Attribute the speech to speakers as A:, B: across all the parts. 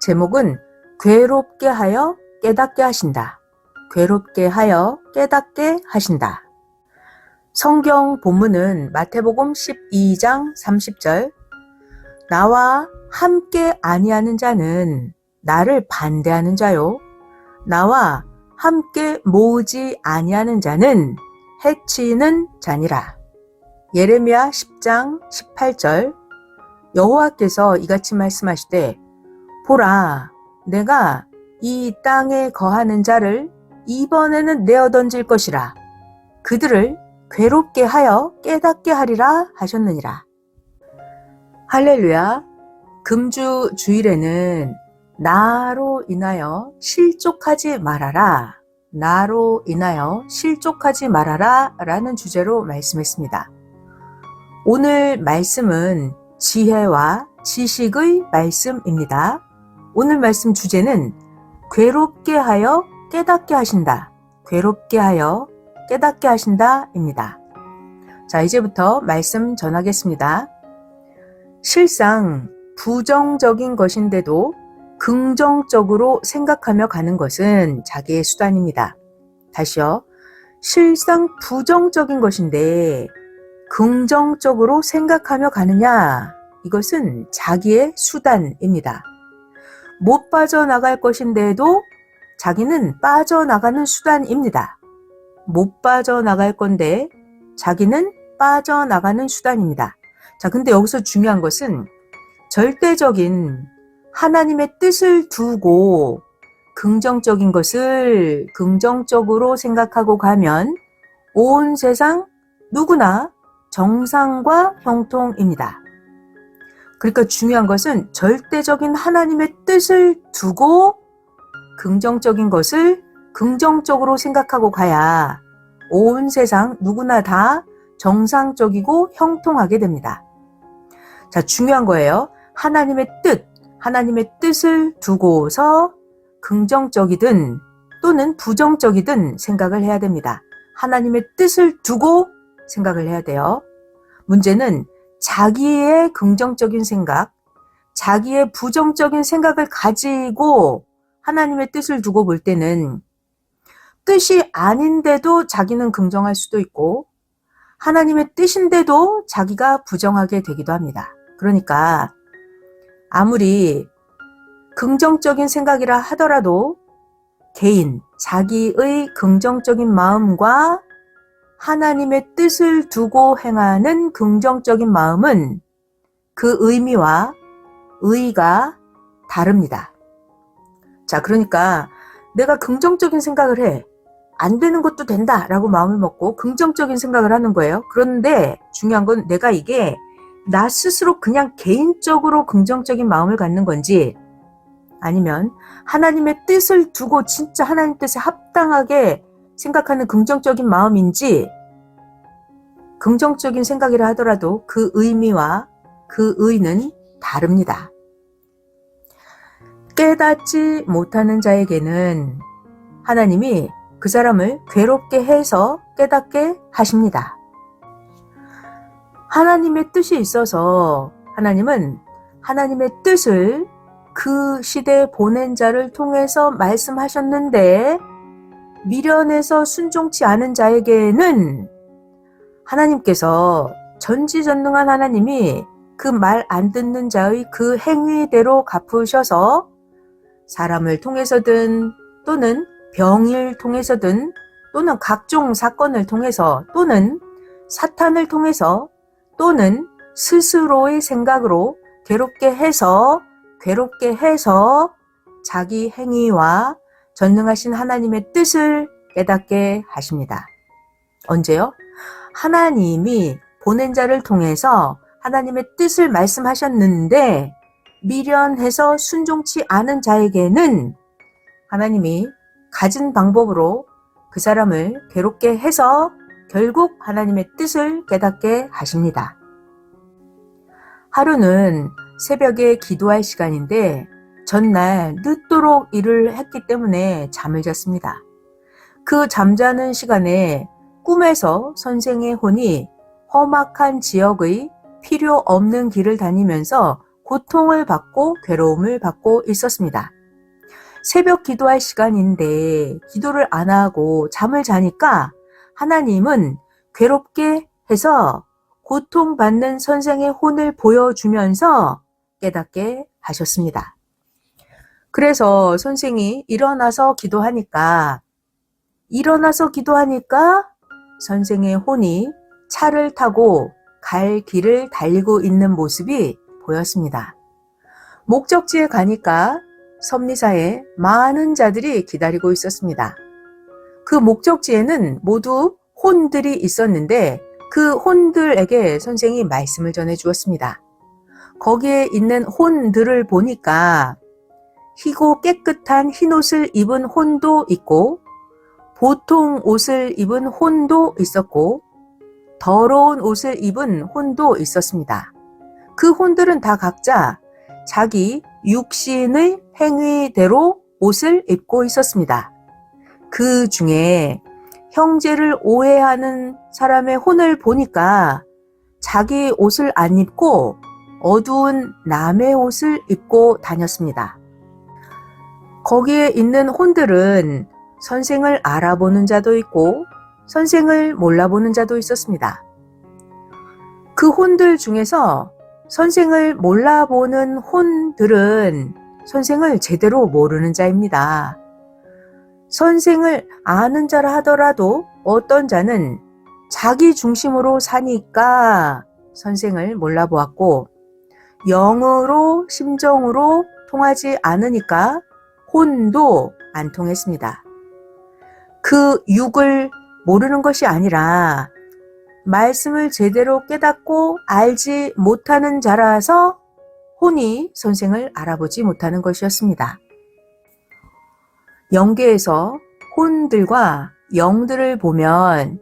A: 제목은 괴롭게 하여 깨닫게 하신다. 괴롭게 하여 깨닫게 하신다. 성경 본문은 마태복음 12장 30절, 나와 함께 아니하는 자는 나를 반대하는 자요, 나와 함께 모으지 아니하는 자는 해치는 자니라. 예레미야 10장 18절, 여호와께서 이같이 말씀하시되, 보라, 내가 이 땅에 거하는 자를 이번에는 내어 던질 것이라. 그들을 괴롭게 하여 깨닫게 하리라 하셨느니라. 할렐루야. 금주 주일에는 나로 인하여 실족하지 말아라, 나로 인하여 실족하지 말아라 라는 주제로 말씀했습니다. 오늘 말씀은 지혜와 지식의 말씀입니다. 오늘 말씀 주제는 괴롭게 하여 깨닫게 하신다, 괴롭게 하여 깨닫게 하신다 입니다. 자, 이제부터 말씀 전하겠습니다. 실상 부정적인 것인데도 긍정적으로 생각하며 가는 것은 자기의 수단입니다. 다시요. 실상 부정적인 것인데 긍정적으로 생각하며 가느냐, 이것은 자기의 수단입니다. 못 빠져나갈 것인데도 자기는 빠져나가는 수단입니다. 못 빠져나갈 건데 자기는 빠져나가는 수단입니다. 자, 근데 여기서 중요한 것은 절대적인 하나님의 뜻을 두고 긍정적인 것을 긍정적으로 생각하고 가면 온 세상 누구나 정상과 형통입니다. 그러니까 중요한 것은 절대적인 하나님의 뜻을 두고 긍정적인 것을 긍정적으로 생각하고 가야 온 세상 누구나 다 정상적이고 형통하게 됩니다. 자, 중요한 거예요. 하나님의 뜻을 두고서 긍정적이든 또는 부정적이든 생각을 해야 됩니다. 하나님의 뜻을 두고 생각을 해야 돼요. 문제는 자기의 긍정적인 생각, 자기의 부정적인 생각을 가지고 하나님의 뜻을 두고 볼 때는 뜻이 아닌데도 자기는 긍정할 수도 있고 하나님의 뜻인데도 자기가 부정하게 되기도 합니다. 그러니까 아무리 긍정적인 생각이라 하더라도 개인, 자기의 긍정적인 마음과 하나님의 뜻을 두고 행하는 긍정적인 마음은 그 의미와 의의가 다릅니다. 자, 그러니까 내가 긍정적인 생각을 해. 안 되는 것도 된다 라고 마음을 먹고 긍정적인 생각을 하는 거예요. 그런데 중요한 건 내가 이게 나 스스로 그냥 개인적으로 긍정적인 마음을 갖는 건지 아니면 하나님의 뜻을 두고 진짜 하나님 뜻에 합당하게 생각하는 긍정적인 마음인지, 긍정적인 생각이라 하더라도 그 의미와 그 의는 다릅니다. 깨닫지 못하는 자에게는 하나님이 그 사람을 괴롭게 해서 깨닫게 하십니다. 하나님의 뜻이 있어서 하나님은 하나님의 뜻을 그 시대에 보낸 자를 통해서 말씀하셨는데 미련해서 순종치 않은 자에게는 하나님께서 전지전능한 하나님이 그 말 안 듣는 자의 그 행위대로 갚으셔서 사람을 통해서든 또는 병을 통해서든 또는 각종 사건을 통해서 또는 사탄을 통해서 또는 스스로의 생각으로 괴롭게 해서 자기 행위와 전능하신 하나님의 뜻을 깨닫게 하십니다. 언제요? 하나님이 보낸 자를 통해서 하나님의 뜻을 말씀하셨는데 미련해서 순종치 않은 자에게는 하나님이 가진 방법으로 그 사람을 괴롭게 해서 결국 하나님의 뜻을 깨닫게 하십니다. 하루는 새벽에 기도할 시간인데 전날 늦도록 일을 했기 때문에 잠을 잤습니다. 그 잠자는 시간에 꿈에서 선생의 혼이 험악한 지역의 필요 없는 길을 다니면서 고통을 받고 괴로움을 받고 있었습니다. 새벽 기도할 시간인데 기도를 안 하고 잠을 자니까 하나님은 괴롭게 해서 고통받는 선생의 혼을 보여주면서 깨닫게 하셨습니다. 그래서 선생이 일어나서 기도하니까 선생의 혼이 차를 타고 갈 길을 달리고 있는 모습이 보였습니다. 목적지에 가니까 섭리사에 많은 자들이 기다리고 있었습니다. 그 목적지에는 모두 혼들이 있었는데 그 혼들에게 선생이 말씀을 전해 주었습니다. 거기에 있는 혼들을 보니까 희고 깨끗한 흰옷을 입은 혼도 있고 보통 옷을 입은 혼도 있었고 더러운 옷을 입은 혼도 있었습니다. 그 혼들은 다 각자 자기 육신의 행위대로 옷을 입고 있었습니다. 그 중에 형제를 오해하는 사람의 혼을 보니까 자기 옷을 안 입고 어두운 남의 옷을 입고 다녔습니다. 거기에 있는 혼들은 선생을 알아보는 자도 있고 선생을 몰라보는 자도 있었습니다. 그 혼들 중에서 선생을 몰라보는 혼들은 선생을 제대로 모르는 자입니다. 선생을 아는 자라 하더라도 어떤 자는 자기 중심으로 사니까 선생을 몰라보았고 영으로 심정으로 통하지 않으니까 혼도 안 통했습니다. 그 육을 모르는 것이 아니라 말씀을 제대로 깨닫고 알지 못하는 자라서 혼이 선생을 알아보지 못하는 것이었습니다. 영계에서 혼들과 영들을 보면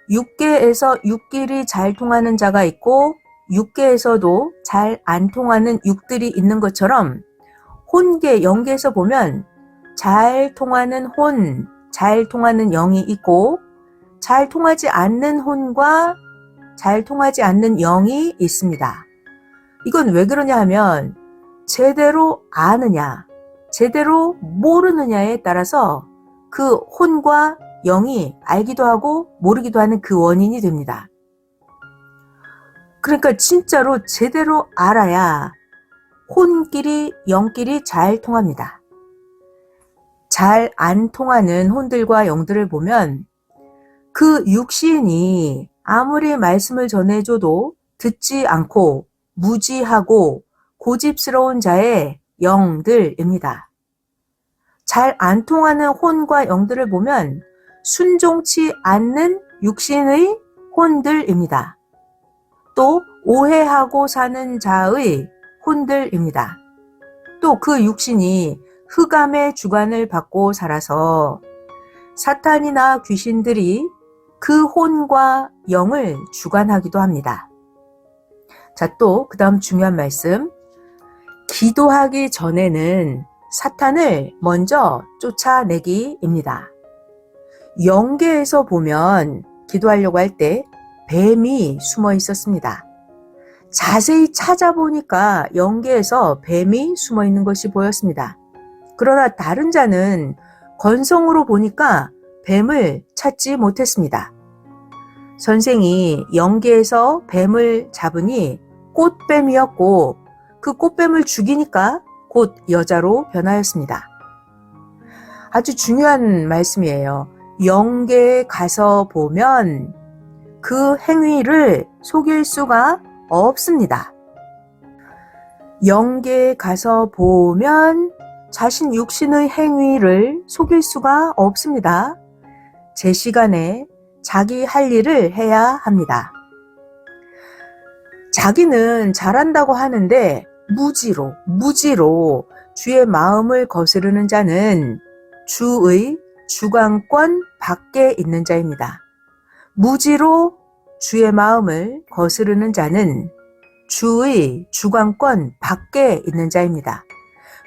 A: 육계에서 육끼리 잘 통하는 자가 있고 육계에서도 잘 안 통하는 육들이 있는 것처럼 혼계, 영계에서 보면 잘 통하는 혼, 잘 통하는 영이 있고 잘 통하지 않는 혼과 잘 통하지 않는 영이 있습니다. 이건 왜 그러냐 하면 제대로 아느냐, 제대로 모르느냐에 따라서 그 혼과 영이 알기도 하고 모르기도 하는 그 원인이 됩니다. 그러니까 진짜로 제대로 알아야 혼끼리 영끼리 잘 통합니다. 잘 안 통하는 혼들과 영들을 보면 그 육신이 아무리 말씀을 전해줘도 듣지 않고 무지하고 고집스러운 자의 영들입니다. 잘 안 통하는 혼과 영들을 보면 순종치 않는 육신의 혼들입니다. 또 오해하고 사는 자의 혼들입니다. 또 그 육신이 흑암의 주관을 받고 살아서 사탄이나 귀신들이 그 혼과 영을 주관하기도 합니다. 자, 또 그 다음 중요한 말씀. 기도하기 전에는 사탄을 먼저 쫓아내기입니다. 영계에서 보면 기도하려고 할 때 뱀이 숨어 있었습니다. 자세히 찾아보니까 영계에서 뱀이 숨어 있는 것이 보였습니다. 그러나 다른 자는 건성으로 보니까 뱀을 찾지 못했습니다. 선생이 영계에서 뱀을 잡으니 꽃뱀이었고 그 꽃뱀을 죽이니까 곧 여자로 변하였습니다. 아주 중요한 말씀이에요. 영계에 가서 보면 그 행위를 속일 수가 없습니다. 영계에 가서 보면 자신 육신의 행위를 속일 수가 없습니다. 제 시간에 자기 할 일을 해야 합니다. 자기는 잘한다고 하는데 무지로 주의 마음을 거스르는 자는 주의 주관권 밖에 있는 자입니다. 무지로 주의 마음을 거스르는 자는 주의 주관권 밖에 있는 자입니다.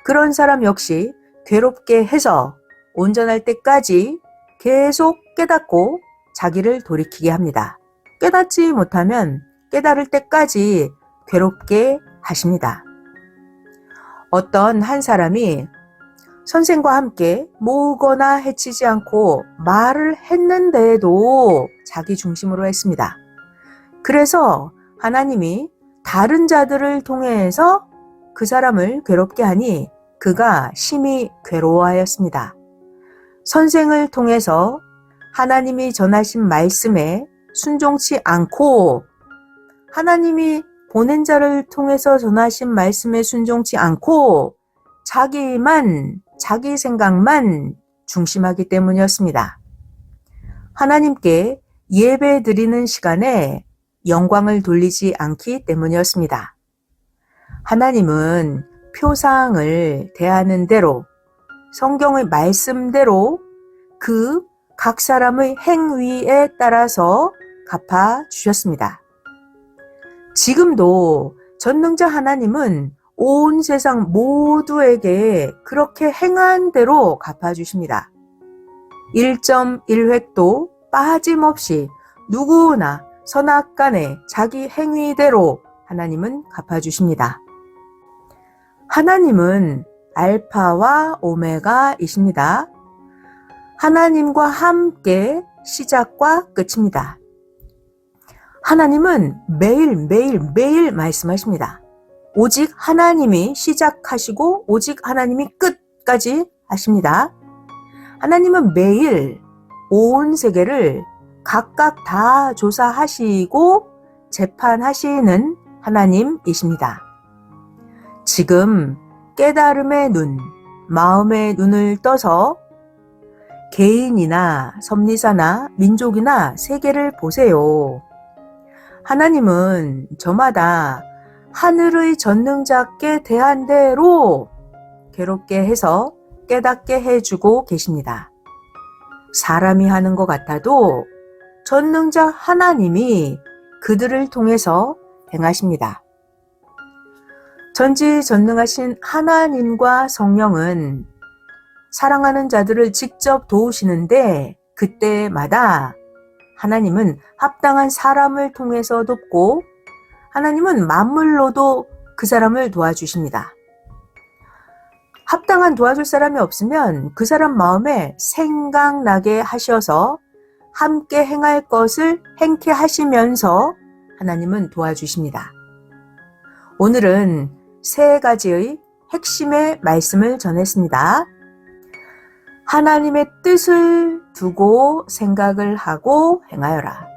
A: 그런 사람 역시 괴롭게 해서 온전할 때까지 계속 깨닫고 자기를 돌이키게 합니다. 깨닫지 못하면 깨달을 때까지 괴롭게 하십니다. 어떤 한 사람이 선생과 함께 모으거나 해치지 않고 말을 했는데도 자기 중심으로 했습니다. 그래서 하나님이 다른 자들을 통해서 그 사람을 괴롭게 하니 그가 심히 괴로워하였습니다. 선생을 통해서 하나님이 전하신 말씀에 순종치 않고 하나님이 보낸 자를 통해서 전하신 말씀에 순종치 않고 자기 생각만 중심하기 때문이었습니다. 하나님께 예배 드리는 시간에 영광을 돌리지 않기 때문이었습니다. 하나님은 표상을 대하는 대로 성경의 말씀대로 그 각 사람의 행위에 따라서 갚아 주셨습니다. 지금도 전능자 하나님은 온 세상 모두에게 그렇게 행한 대로 갚아주십니다. 1.1획도 빠짐없이 누구나 선악간에 자기 행위대로 하나님은 갚아주십니다. 하나님은 알파와 오메가이십니다. 하나님과 함께 시작과 끝입니다. 하나님은 매일 말씀하십니다. 오직 하나님이 시작하시고 오직 하나님이 끝까지 하십니다. 하나님은 매일 온 세계를 각각 다 조사하시고 재판하시는 하나님이십니다. 지금 깨달음의 눈, 마음의 눈을 떠서 개인이나 섭리사나 민족이나 세계를 보세요. 하나님은 저마다 하늘의 전능자께 대한 대로 괴롭게 해서 깨닫게 해주고 계십니다. 사람이 하는 것 같아도 전능자 하나님이 그들을 통해서 행하십니다. 전지전능하신 하나님과 성령은 사랑하는 자들을 직접 도우시는데 그때마다 하나님은 합당한 사람을 통해서 돕고 하나님은 만물로도 그 사람을 도와주십니다. 합당한 도와줄 사람이 없으면 그 사람 마음에 생각나게 하셔서 함께 행할 것을 행케 하시면서 하나님은 도와주십니다. 오늘은 세 가지의 핵심의 말씀을 전했습니다. 하나님의 뜻을 두고 생각을 하고 행하여라.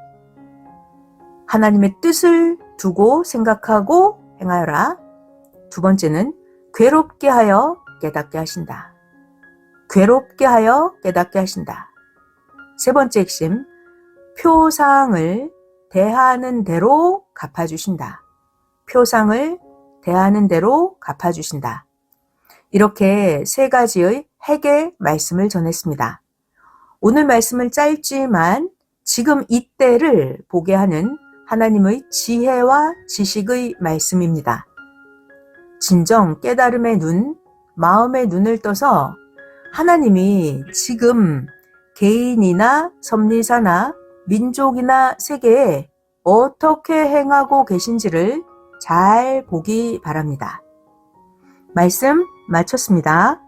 A: 하나님의 뜻을 두고 생각하고 행하여라. 두 번째는 괴롭게 하여 깨닫게 하신다. 괴롭게 하여 깨닫게 하신다. 세 번째 핵심, 표상을 대하는 대로 갚아주신다. 표상을 대하는 대로 갚아주신다. 이렇게 세 가지의 핵의 말씀을 전했습니다. 오늘 말씀은 짧지만 지금 이때를 보게 하는 하나님의 지혜와 지식의 말씀입니다. 진정 깨달음의 눈, 마음의 눈을 떠서 하나님이 지금 개인이나 섭리사나 민족이나 세계에 어떻게 행하고 계신지를 잘 보기 바랍니다. 말씀 마쳤습니다.